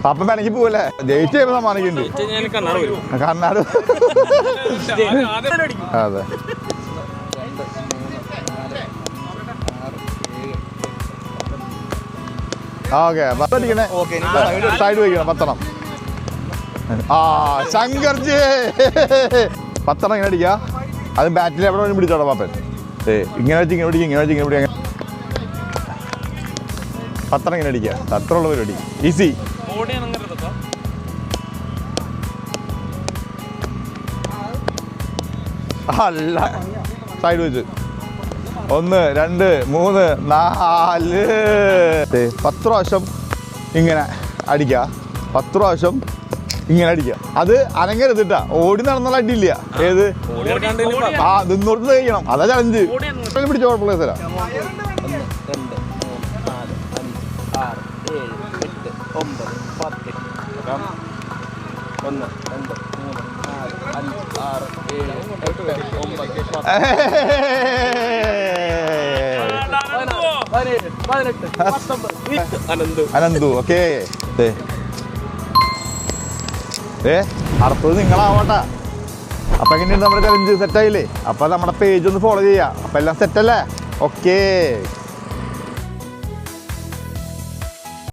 പാപ്പ വേണമെങ്കിൽ പോവല്ലേ? ജയിച്ചു കഴിയുമ്പോൾ സമ്മാനിക്കുന്നുണ്ട്. കർണാട്. അതെ. ഓക്കെ പത്തടിക്കണേ. സൈഡ് വയ്ക്കണം 10. ആ ശങ്കർജി 10 ഇങ്ങനെ അടിക്കുക. അത് ബാറ്റിൽ എവിടെ വേണമെങ്കിലും പിടിച്ചോടാ പാപ്പൻ. ഇങ്ങനെ വെച്ച് ഇങ്ങനെ പിടിക്കുക, ഇങ്ങനെ വെച്ച് ഇങ്ങനെ പിടിക്കുക. 10 ഇങ്ങനെ അടിക്കുക. അത്രയുള്ള പരിപാടി. ഈസി. അല്ല സൈഡ് വെച്ച് 1 2 3 4 10 പ്രാവശ്യം ഇങ്ങനെ അടിക്കുക. 10 പ്രാവശ്യം ഇങ്ങനെ അടിക്കുക. അത് അനങ്ങരുതിട്ടാ. ഓടി നടന്നുള്ള അടിയില്ല. ഏത് ആ നിന്നോർത്ത് കഴിയണം. അതാ ചലഞ്ച്. പിടിച്ച കുഴപ്പമില്ല സാറാ. 1 അനന്തു. ഓക്കെ അടുത്തത് നിങ്ങളാവട്ടെ. അപ്പൊ എങ്ങനെയുണ്ട് നമ്മുടെ ചലഞ്ച്? സെറ്റായില്ലേ? അപ്പൊ നമ്മുടെ പേജ് ഒന്ന് ഫോളോ ചെയ്യാം. അപ്പൊ എല്ലാം സെറ്റല്ലേ? ഓക്കേ.